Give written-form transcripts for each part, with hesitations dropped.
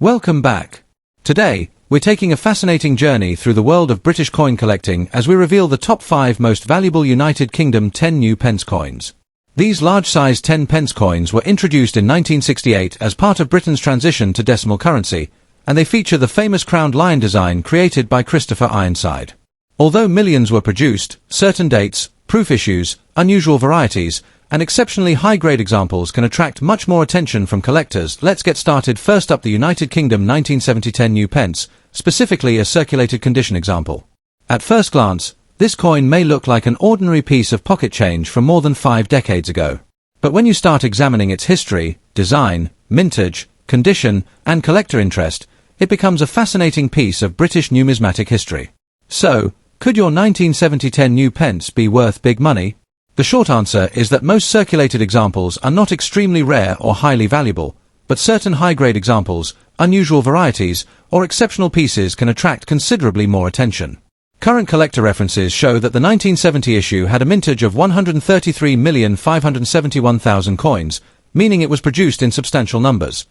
Welcome back. Today, we're taking a fascinating journey through the world of British coin collecting as we reveal the top 5 most valuable United Kingdom 10 new pence coins. These large-sized 10 pence coins were introduced in 1968 as part of Britain's transition to decimal currency, and they feature the famous crowned lion design created by Christopher Ironside. Although millions were produced, certain dates, proof issues, unusual varieties, and exceptionally high-grade examples can attract much more attention from collectors. Let's get started. First up, the United Kingdom 1970 10 new pence, specifically a circulated condition example. At first glance, this coin may look like an ordinary piece of pocket change from more than 5 decades ago. But when you start examining its history, design, mintage, condition, and collector interest, it becomes a fascinating piece of British numismatic history. So, could your 1970 10 new pence be worth big money? The short answer is that most circulated examples are not extremely rare or highly valuable, but certain high-grade examples, unusual varieties, or exceptional pieces can attract considerably more attention. Current collector references show that the 1970 issue had a mintage of 133,571,000 coins, meaning it was produced in substantial numbers.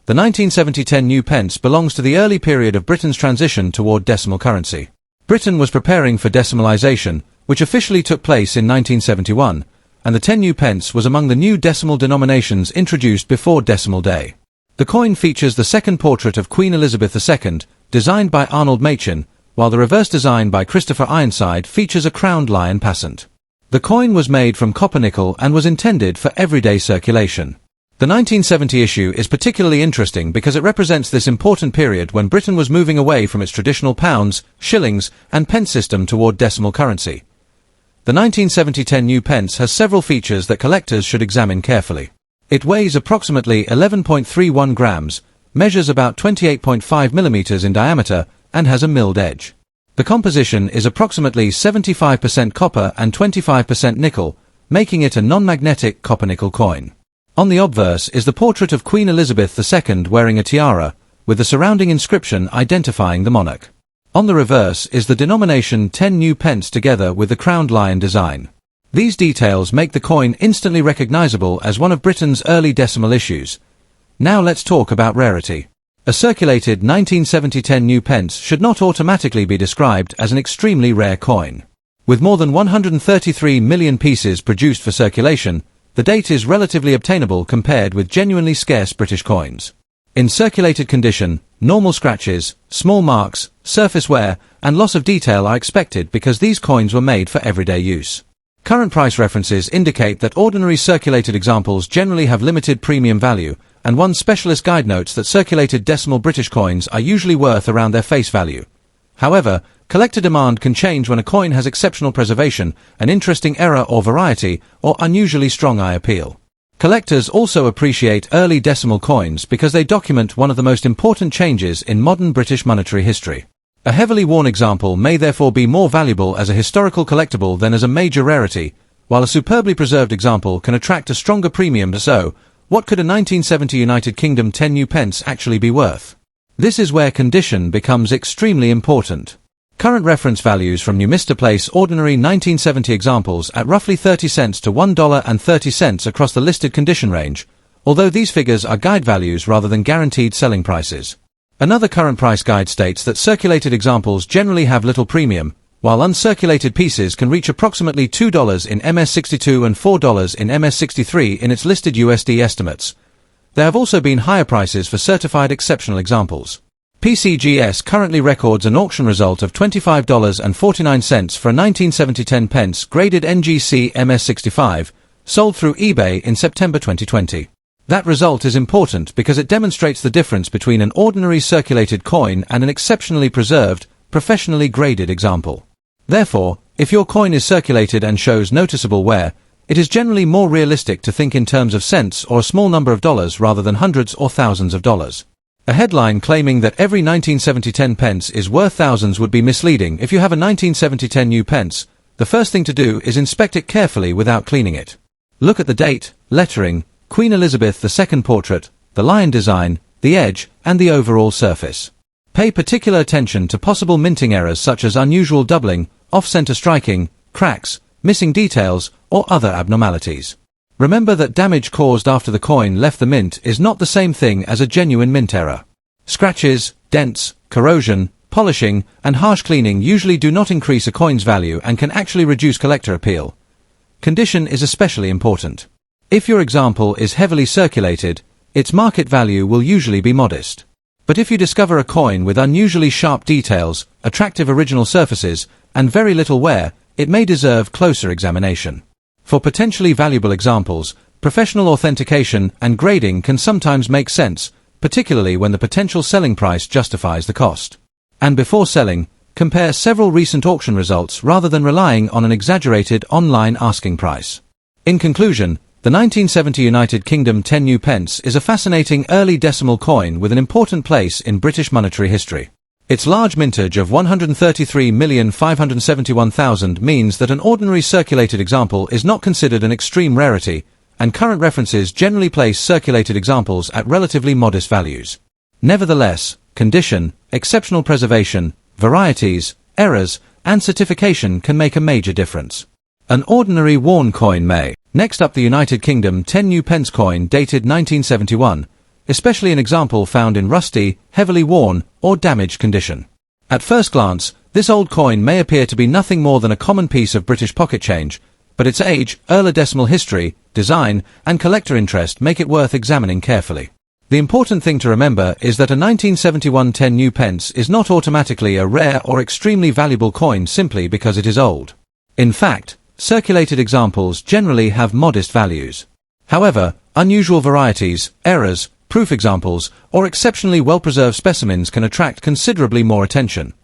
The 1970 10 new pence belongs to the early period of Britain's transition toward decimal currency. Britain was preparing for decimalisation, which officially took place in 1971, and the 10 new pence was among the new decimal denominations introduced before Decimal Day. The coin features the second portrait of Queen Elizabeth II, designed by Arnold Machin, while the reverse design by Christopher Ironside features a crowned lion passant. The coin was made from copper nickel and was intended for everyday circulation. The 1970 issue is particularly interesting because it represents this important period when Britain was moving away from its traditional pounds, shillings, and pence system toward decimal currency. The 1970 10 new pence has several features that collectors should examine carefully. It weighs approximately 11.31 grams, measures about 28.5 millimeters in diameter, and has a milled edge. The composition is approximately 75% copper and 25% nickel, making it a non-magnetic copper-nickel coin. On the obverse is the portrait of Queen Elizabeth II wearing a tiara, with the surrounding inscription identifying the monarch. On the reverse is the denomination 10 new pence together with the crowned lion design. These details make the coin instantly recognizable as one of Britain's early decimal issues. Now let's talk about rarity. A circulated 1970 10 new pence should not automatically be described as an extremely rare coin. With more than 133 million pieces produced for circulation, the date is relatively obtainable compared with genuinely scarce British coins. In circulated condition, normal scratches, small marks, surface wear, and loss of detail are expected because these coins were made for everyday use. Current price references indicate that ordinary circulated examples generally have limited premium value, and one specialist guide notes that circulated decimal British coins are usually worth around their face value. However, collector demand can change when a coin has exceptional preservation, an interesting error or variety, or unusually strong eye appeal. Collectors also appreciate early decimal coins because they document one of the most important changes in modern British monetary history. A heavily worn example may therefore be more valuable as a historical collectible than as a major rarity, while a superbly preserved example can attract a stronger premium. So, what could a 1970 United Kingdom 10 new pence actually be worth? This is where condition becomes extremely important. Current reference values from Numismatics place ordinary 1970 examples at roughly 30 cents to $1.30 across the listed condition range, although these figures are guide values rather than guaranteed selling prices. Another current price guide states that circulated examples generally have little premium, while uncirculated pieces can reach approximately $2 in MS62 and $4 in MS63 in its listed USD estimates. There have also been higher prices for certified exceptional examples. PCGS currently records an auction result of $25.49 for a 1970 10 pence graded NGC MS65, sold through eBay in September 2020. That result is important because it demonstrates the difference between an ordinary circulated coin and an exceptionally preserved, professionally graded example. Therefore, if your coin is circulated and shows noticeable wear, it is generally more realistic to think in terms of cents or a small number of dollars rather than hundreds or thousands of dollars. A headline claiming that every 1970 10 pence is worth thousands would be misleading. If you have a 1970 10 new pence, the first thing to do is inspect it carefully without cleaning it. Look at the date, lettering, Queen Elizabeth II portrait, the lion design, the edge, and the overall surface. Pay particular attention to possible minting errors such as unusual doubling, off-center striking, cracks, missing details, or other abnormalities. Remember that damage caused after the coin left the mint is not the same thing as a genuine mint error. Scratches, dents, corrosion, polishing, and harsh cleaning usually do not increase a coin's value and can actually reduce collector appeal. Condition is especially important. If your example is heavily circulated, its market value will usually be modest. But if you discover a coin with unusually sharp details, attractive original surfaces, and very little wear, it may deserve closer examination. For potentially valuable examples, professional authentication and grading can sometimes make sense, particularly when the potential selling price justifies the cost. And before selling, compare several recent auction results rather than relying on an exaggerated online asking price. In conclusion, the 1970 United Kingdom 10 new pence is a fascinating early decimal coin with an important place in British monetary history. Its large mintage of 133,571,000 means that an ordinary circulated example is not considered an extreme rarity, and current references generally place circulated examples at relatively modest values. Nevertheless, condition, exceptional preservation, varieties, errors, and certification can make a major difference. An ordinary worn coin may. Next up, the United Kingdom 10 new pence coin dated 1971, especially an example found in rusty, heavily worn, or damaged condition. At first glance, this old coin may appear to be nothing more than a common piece of British pocket change, but its age, early decimal history, design, and collector interest make it worth examining carefully. The important thing to remember is that a 1971 10 new pence is not automatically a rare or extremely valuable coin simply because it is old. In fact, circulated examples generally have modest values. However, unusual varieties, errors, proof examples, or exceptionally well-preserved specimens can attract considerably more attention.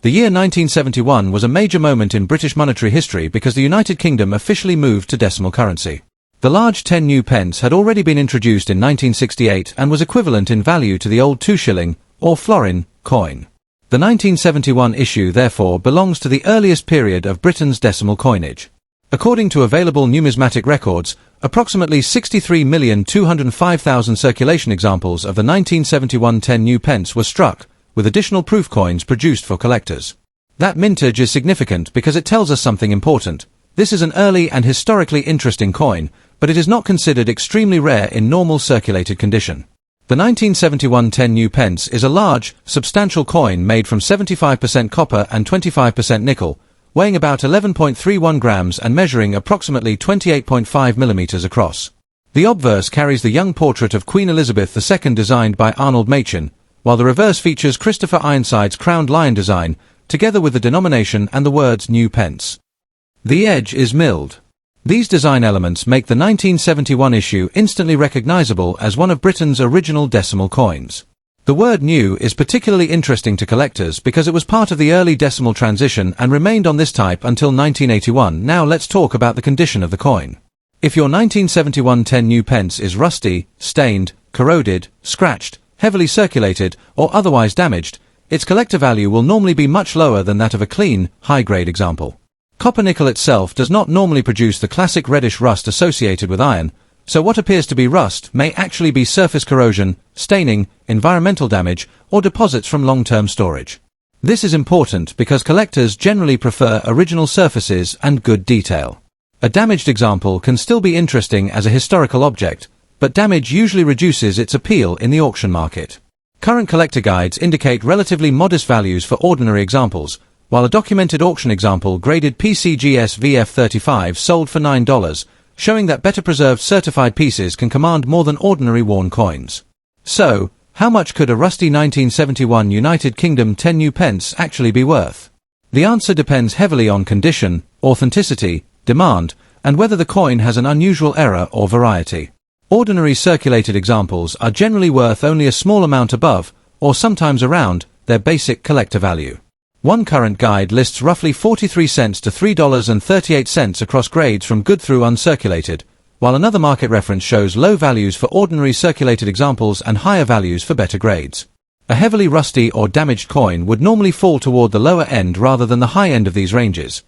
The year 1971 was a major moment in British monetary history because the United Kingdom officially moved to decimal currency. The large 10 new pence had already been introduced in 1968 and was equivalent in value to the old 2 shilling, or florin, coin. The 1971 issue therefore belongs to the earliest period of Britain's decimal coinage. According to available numismatic records, approximately 63,205,000 circulation examples of the 1971 10 new pence were struck, with additional proof coins produced for collectors. That mintage is significant because it tells us something important. This is an early and historically interesting coin, but it is not considered extremely rare in normal circulated condition. The 1971 10 new pence is a large, substantial coin made from 75% copper and 25% nickel, weighing about 11.31 grams and measuring approximately 28.5 millimeters across. The obverse carries the young portrait of Queen Elizabeth II designed by Arnold Machin, while the reverse features Christopher Ironside's crowned lion design, together with the denomination and the words new pence. The edge is milled. These design elements make the 1971 issue instantly recognizable as one of Britain's original decimal coins. The word new is particularly interesting to collectors because it was part of the early decimal transition and remained on this type until 1981. Now let's talk about the condition of the coin. If your 1971 10 new pence is rusty, stained, corroded, scratched, heavily circulated, or otherwise damaged, its collector value will normally be much lower than that of a clean, high-grade example. Copper nickel itself does not normally produce the classic reddish rust associated with iron, so what appears to be rust may actually be surface corrosion, staining, environmental damage, or deposits from long-term storage. This is important because collectors generally prefer original surfaces and good detail. A damaged example can still be interesting as a historical object, but damage usually reduces its appeal in the auction market. Current collector guides indicate relatively modest values for ordinary examples, while a documented auction example graded PCGS VF35 sold for $9, showing that better preserved certified pieces can command more than ordinary worn coins. So, how much could a rusty 1971 United Kingdom 10 new pence actually be worth? The answer depends heavily on condition, authenticity, demand, and whether the coin has an unusual error or variety. Ordinary circulated examples are generally worth only a small amount above, or sometimes around, their basic collector value. One current guide lists roughly 43 cents to $3.38 across grades from good through uncirculated, while another market reference shows low values for ordinary circulated examples and higher values for better grades. A heavily rusty or damaged coin would normally fall toward the lower end rather than the high end of these ranges.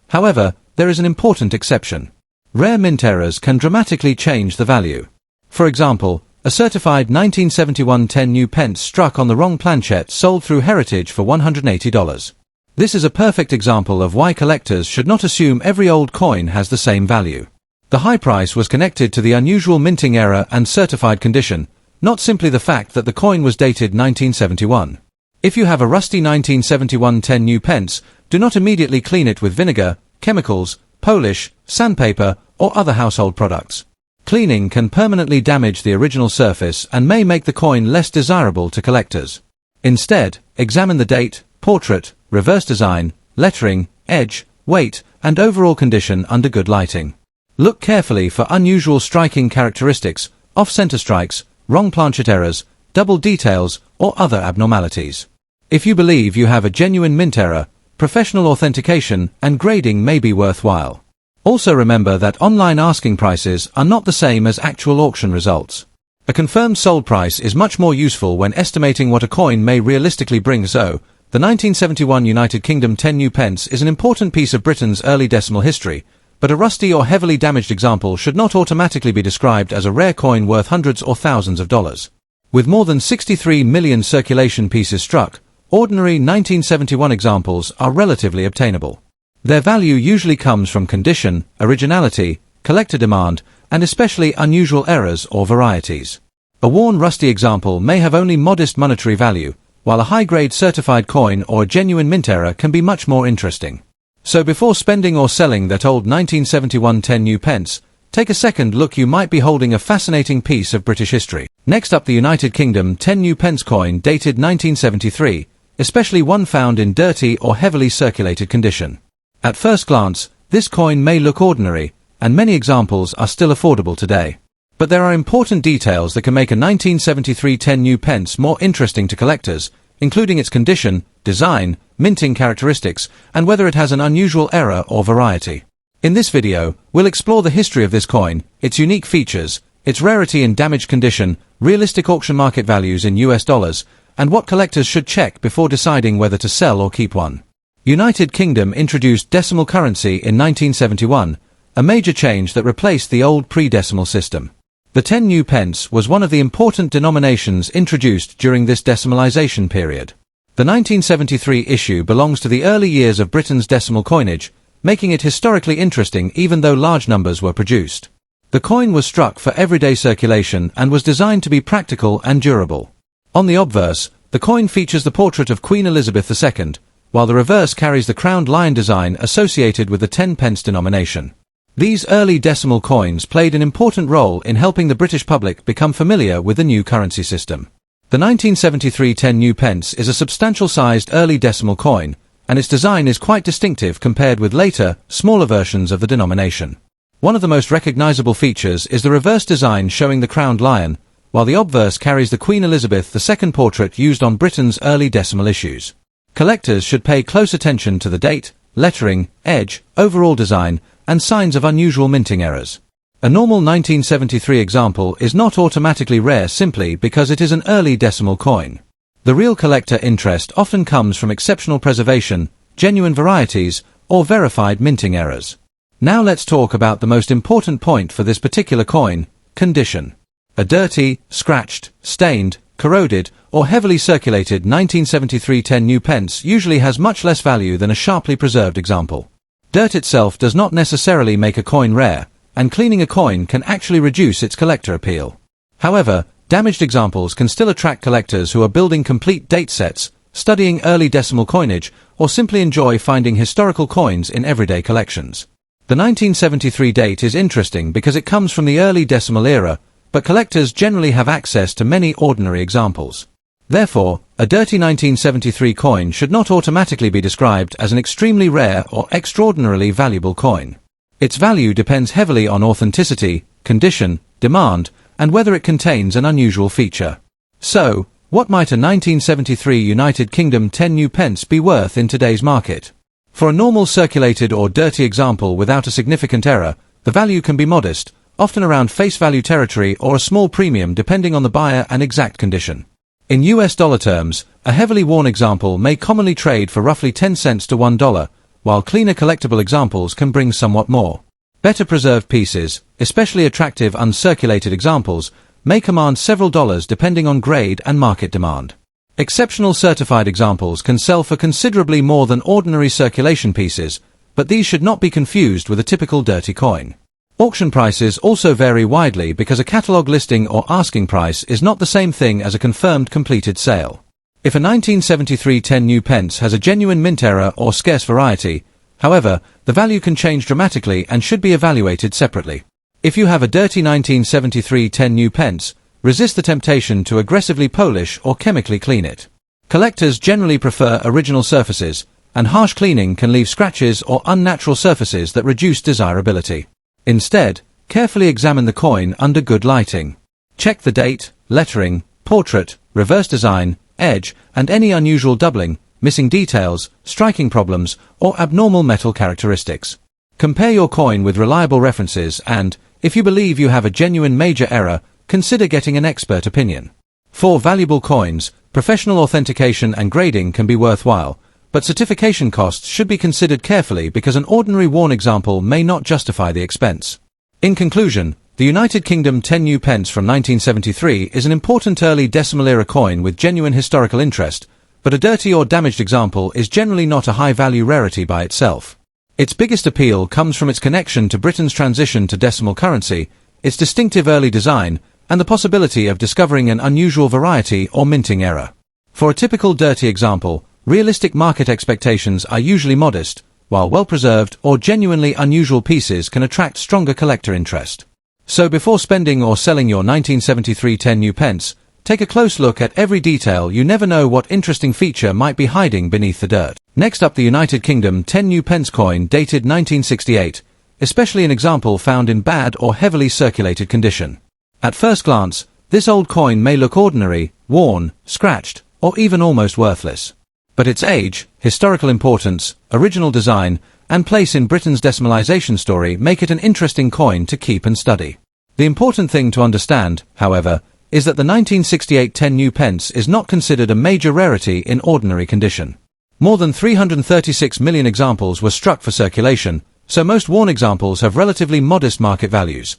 However, there is an important exception. Rare mint errors can dramatically change the value. For example, a certified 1971 10 new pence struck on the wrong planchette sold through Heritage for $180. This is a perfect example of why collectors should not assume every old coin has the same value. The high price was connected to the unusual minting error and certified condition, not simply the fact that the coin was dated 1971. If you have a rusty 1971 10 new pence, do not immediately clean it with vinegar, chemicals, polish, sandpaper, or other household products. Cleaning can permanently damage the original surface and may make the coin less desirable to collectors. Instead, examine the date, portrait, reverse design, lettering, edge, weight, and overall condition under good lighting. Look carefully for unusual striking characteristics, off-center strikes, wrong planchet errors, double details, or other abnormalities. If you believe you have a genuine mint error, professional authentication and grading may be worthwhile. Also remember that online asking prices are not the same as actual auction results. A confirmed sold price is much more useful when estimating what a coin may realistically bring. So, the 1971 United Kingdom 10 new pence is an important piece of Britain's early decimal history, but a rusty or heavily damaged example should not automatically be described as a rare coin worth hundreds or thousands of dollars. With more than 63 million circulation pieces struck, ordinary 1971 examples are relatively obtainable. Their value usually comes from condition, originality, collector demand, and especially unusual errors or varieties. A worn rusty example may have only modest monetary value, while a high-grade certified coin or a genuine mint error can be much more interesting. So before spending or selling that old 1971 10 new pence, take a second look. You might be holding a fascinating piece of British history. Next up, the United Kingdom 10 new pence coin dated 1973, especially one found in dirty or heavily circulated condition. At first glance, this coin may look ordinary, and many examples are still affordable today. But there are important details that can make a 1973 10 new pence more interesting to collectors, including its condition, design, minting characteristics, and whether it has an unusual error or variety. In this video, we'll explore the history of this coin, its unique features, its rarity in damaged condition, realistic auction market values in US dollars, and what collectors should check before deciding whether to sell or keep one. United Kingdom introduced decimal currency in 1971, a major change that replaced the old pre-decimal system. The 10 new pence was one of the important denominations introduced during this decimalization period. The 1973 issue belongs to the early years of Britain's decimal coinage, making it historically interesting even though large numbers were produced. The coin was struck for everyday circulation and was designed to be practical and durable. On the obverse, the coin features the portrait of Queen Elizabeth II, while the reverse carries the crowned lion design associated with the 10 pence denomination. These early decimal coins played an important role in helping the British public become familiar with the new currency system. The 1973 10 new pence is a substantial-sized early decimal coin, and its design is quite distinctive compared with later, smaller versions of the denomination. One of the most recognizable features is the reverse design showing the crowned lion, while the obverse carries the Queen Elizabeth II portrait used on Britain's early decimal issues. Collectors should pay close attention to the date, lettering, edge, overall design, and signs of unusual minting errors. A normal 1973 example is not automatically rare simply because it is an early decimal coin. The real collector interest often comes from exceptional preservation, genuine varieties, or verified minting errors. Now let's talk about the most important point for this particular coin, condition. A dirty, scratched, stained, corroded, or heavily circulated 1973 10 new pence usually has much less value than a sharply preserved example. Dirt itself does not necessarily make a coin rare, and cleaning a coin can actually reduce its collector appeal. However, damaged examples can still attract collectors who are building complete date sets, studying early decimal coinage, or simply enjoy finding historical coins in everyday collections. The 1973 date is interesting because it comes from the early decimal era, but collectors generally have access to many ordinary examples. Therefore, a dirty 1973 coin should not automatically be described as an extremely rare or extraordinarily valuable coin. Its value depends heavily on authenticity, condition, demand, and whether it contains an unusual feature. So, what might a 1973 United Kingdom 10 new pence be worth in today's market? For a normal circulated or dirty example without a significant error, the value can be modest, often around face value territory or a small premium depending on the buyer and exact condition. In US dollar terms, a heavily worn example may commonly trade for roughly 10 cents to $1, while cleaner collectible examples can bring somewhat more. Better preserved pieces, especially attractive uncirculated examples, may command several dollars depending on grade and market demand. Exceptional certified examples can sell for considerably more than ordinary circulation pieces, but these should not be confused with a typical dirty coin. Auction prices also vary widely because a catalog listing or asking price is not the same thing as a confirmed completed sale. If a 1973 10 new pence has a genuine mint error or scarce variety, however, the value can change dramatically and should be evaluated separately. If you have a dirty 1973 10 new pence, resist the temptation to aggressively polish or chemically clean it. Collectors generally prefer original surfaces, and harsh cleaning can leave scratches or unnatural surfaces that reduce desirability. Instead, carefully examine the coin under good lighting. Check the date, lettering, portrait, reverse design, edge, and any unusual doubling, missing details, striking problems, or abnormal metal characteristics. Compare your coin with reliable references and, if you believe you have a genuine major error, consider getting an expert opinion. For valuable coins, professional authentication and grading can be worthwhile, but certification costs should be considered carefully because an ordinary worn example may not justify the expense. In conclusion, the United Kingdom 10 new pence from 1973 is an important early decimal era coin with genuine historical interest, but a dirty or damaged example is generally not a high-value rarity by itself. Its biggest appeal comes from its connection to Britain's transition to decimal currency, its distinctive early design, and the possibility of discovering an unusual variety or minting error. For a typical dirty example, realistic market expectations are usually modest, while well-preserved or genuinely unusual pieces can attract stronger collector interest. So before spending or selling your 1973 10 new pence, take a close look at every detail. You never know what interesting feature might be hiding beneath the dirt. Next up, the United Kingdom 10 new pence coin dated 1968, especially an example found in bad or heavily circulated condition. At first glance, this old coin may look ordinary, worn, scratched, or even almost worthless. But its age, historical importance, original design, and place in Britain's decimalization story make it an interesting coin to keep and study. The important thing to understand, however, is that the 1968 10 new pence is not considered a major rarity in ordinary condition. More than 336 million examples were struck for circulation, so most worn examples have relatively modest market values.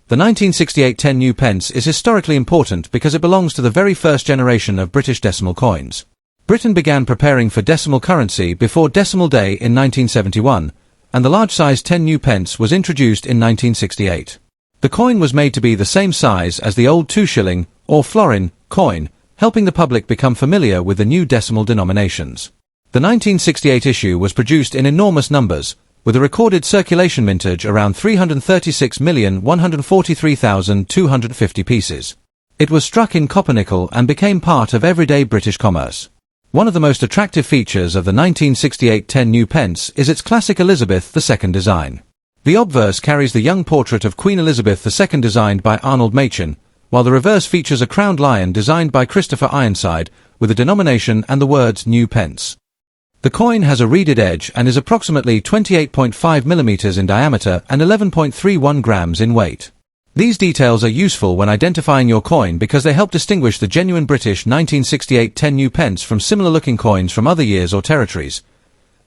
The 1968 10 new pence is historically important because it belongs to the very first generation of British decimal coins. Britain began preparing for decimal currency before Decimal Day in 1971, and the large-sized 10 new pence was introduced in 1968. The coin was made to be the same size as the old 2 shilling, or florin, coin, helping the public become familiar with the new decimal denominations. The 1968 issue was produced in enormous numbers, with a recorded circulation mintage around 336,143,250 pieces. It was struck in copper-nickel and became part of everyday British commerce. One of the most attractive features of the 1968 10 new pence is its classic Elizabeth II design. The obverse carries the young portrait of Queen Elizabeth II designed by Arnold Machin, while the reverse features a crowned lion designed by Christopher Ironside, with the denomination and the words New Pence. The coin has a reeded edge and is approximately 28.5 mm in diameter and 11.31 grams in weight. These details are useful when identifying your coin because they help distinguish the genuine British 1968 10 new pence from similar-looking coins from other years or territories.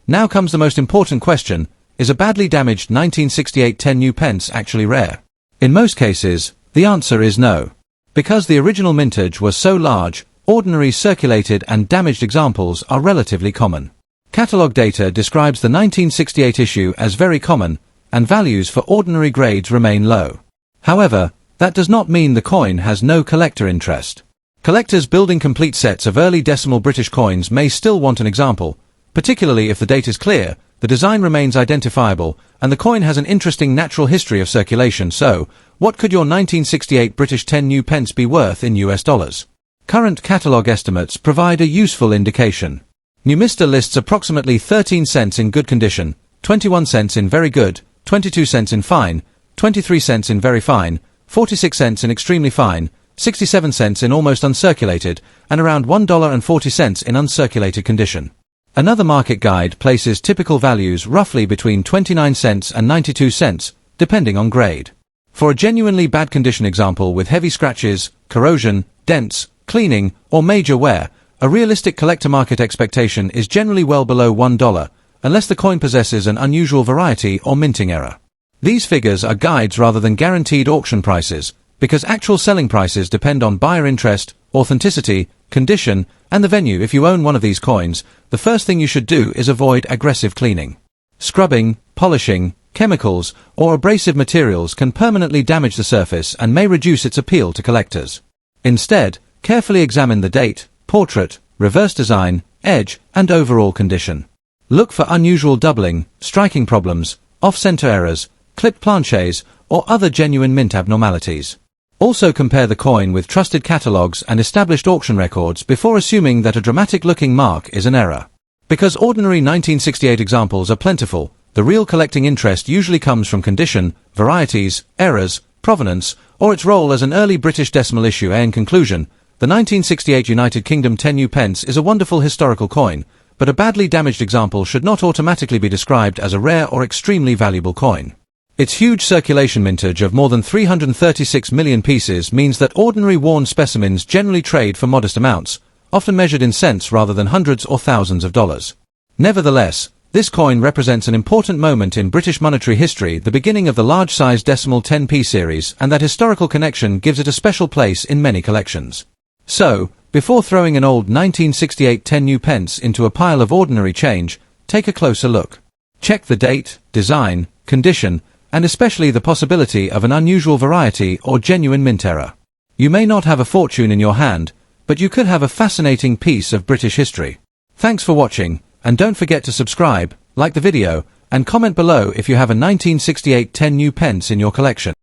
Now comes the most important question: is a badly damaged 1968 10 new pence actually rare? In most cases, the answer is no. Because the original mintage was so large, ordinary circulated and damaged examples are relatively common. Catalogue data describes the 1968 issue as very common, and values for ordinary grades remain low. However, that does not mean the coin has no collector interest. Collectors building complete sets of early decimal British coins may still want an example, particularly if the date is clear, the design remains identifiable, and the coin has an interesting natural history of circulation. So, what could your 1968 British 10 new pence be worth in US dollars? Current catalogue estimates provide a useful indication. Numista lists approximately 13 cents in good condition, 21 cents in very good, 22 cents in fine, 23 cents in very fine, 46 cents in extremely fine, 67 cents in almost uncirculated, and around $1.40 in uncirculated condition. Another market guide places typical values roughly between 29 cents and 92 cents, depending on grade. For a genuinely bad condition example with heavy scratches, corrosion, dents, cleaning, or major wear, a realistic collector market expectation is generally well below $1, unless the coin possesses an unusual variety or minting error. These figures are guides rather than guaranteed auction prices, because actual selling prices depend on buyer interest, authenticity, condition, and the venue. If you own one of these coins, the first thing you should do is avoid aggressive cleaning. Scrubbing, polishing, chemicals, or abrasive materials can permanently damage the surface and may reduce its appeal to collectors. Instead, carefully examine the date, portrait, reverse design, edge, and overall condition. Look for unusual doubling, striking problems, off-center errors, clipped planchets, or other genuine mint abnormalities. Also compare the coin with trusted catalogs and established auction records before assuming that a dramatic-looking mark is an error. Because ordinary 1968 examples are plentiful, the real collecting interest usually comes from condition, varieties, errors, provenance, or its role as an early British decimal issue. In conclusion, the 1968 United Kingdom 10 pence is a wonderful historical coin, but a badly damaged example should not automatically be described as a rare or extremely valuable coin. Its huge circulation mintage of more than 336 million pieces means that ordinary worn specimens generally trade for modest amounts, often measured in cents rather than hundreds or thousands of dollars. Nevertheless, this coin represents an important moment in British monetary history, the beginning of the large-sized decimal 10p series, and that historical connection gives it a special place in many collections. So, before throwing an old 1968 10 pence into a pile of ordinary change, take a closer look. Check the date, design, condition, and especially the possibility of an unusual variety or genuine mint error. You may not have a fortune in your hand, but you could have a fascinating piece of British history. Thanks for watching, and don't forget to subscribe, like the video, and comment below if you have a 1968 10 pence in your collection.